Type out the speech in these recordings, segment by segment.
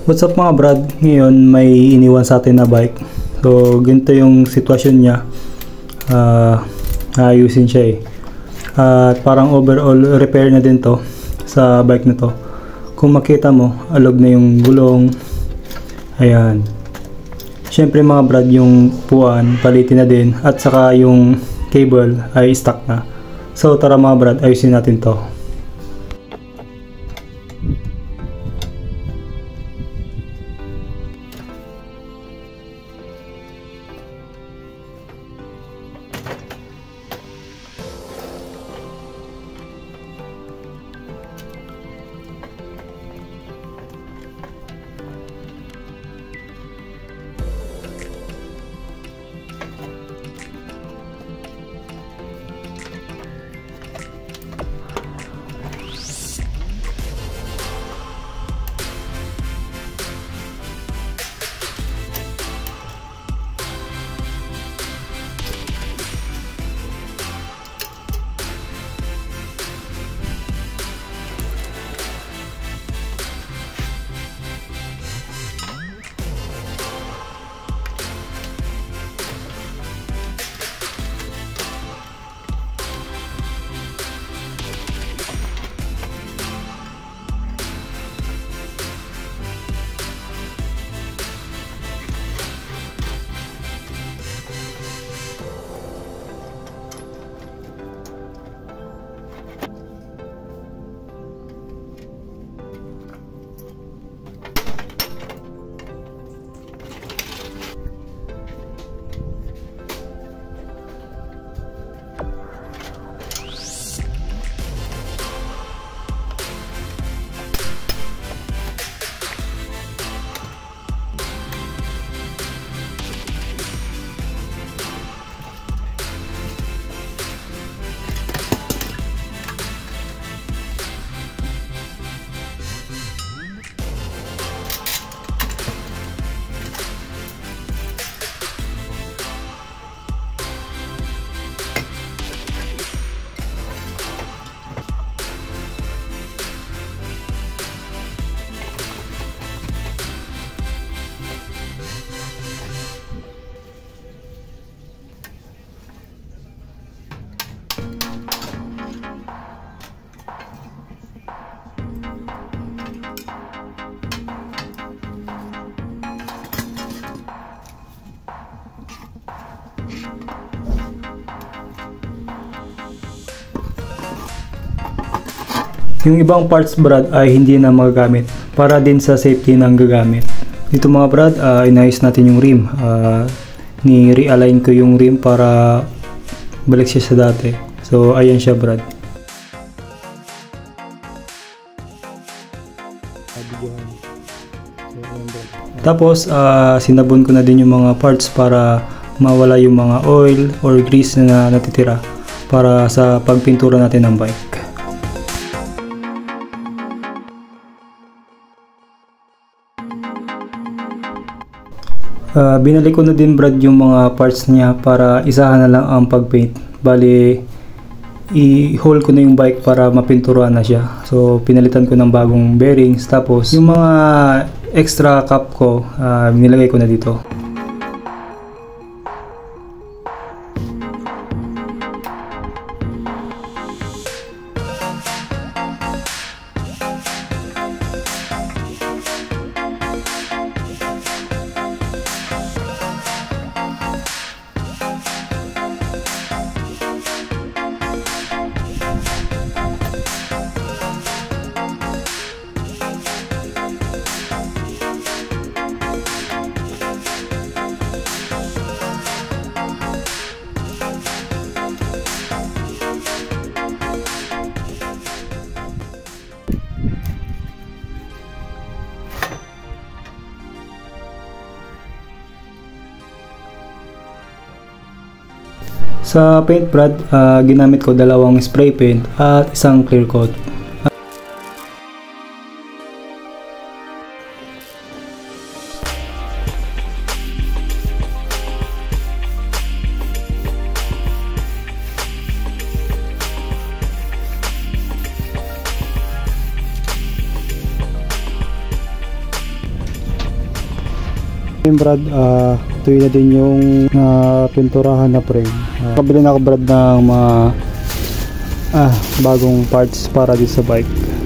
What's up mga brad? Ngayon may iniwan sa atin na bike. So ganito yung sitwasyon niya. Ayusin siya eh. Parang overall repair na din to sa bike na to. Kung makita mo, alog na yung gulong. Ayan. Syempre mga brad, yung puwan palitin na din at saka yung cable ay stuck na. So tara mga brad, ayusin natin to. Yung ibang parts brad ay hindi na magagamit para din sa safety ng gagamit. Dito mga brad, inayos natin yung rim. Ni-realign ko yung rim para balik siya sa dati. So ayan siya brad. Tapos sinabon ko na din yung mga parts para mawala yung mga oil or grease na natitira para sa pagpintura natin ng bike. Binalik ko na din brad yung mga parts niya para isahan na lang ang pagpaint. Bali, i-hole ko na yung bike para mapinturuan na siya. So pinalitan ko ng bagong bearings. Tapos yung mga extra cap ko, nilagay ko na dito. Sa paint brad, ginamit ko dalawang spray paint at isang clear coat. Yung Brad, tuwi na din yung pinturahan na frame. Kabili na ako Brad ng mga bagong parts para dito sa bike.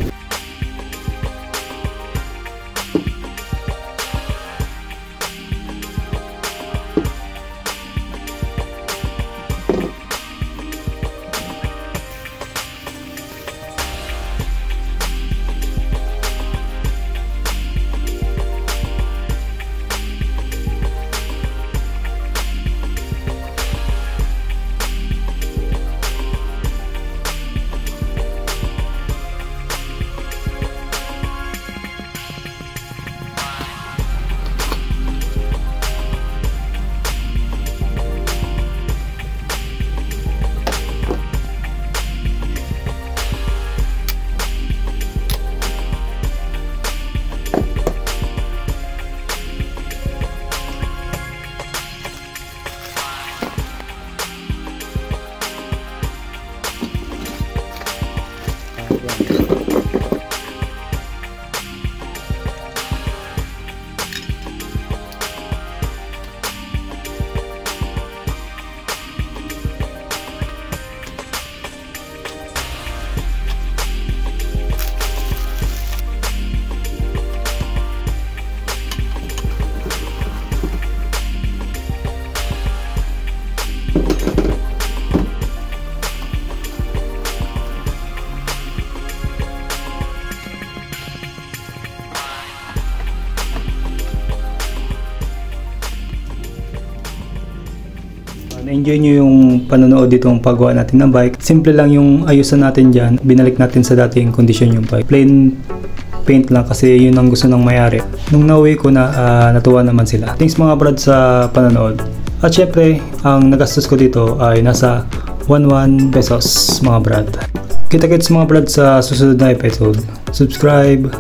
Na-enjoy nyo yung panonood ditong paggawa natin ng bike. Simple lang yung ayusan natin dyan. Binalik natin sa dating kondisyon yung bike. Plain paint lang kasi yun ang gusto ng may-ari. Nung nauwi ko na, natuwa naman sila. Thanks mga brad sa panonood. At syempre, ang nagastos ko dito ay nasa 11 pesos mga brad. Kita-kits mga brad sa susunod na episode. Subscribe!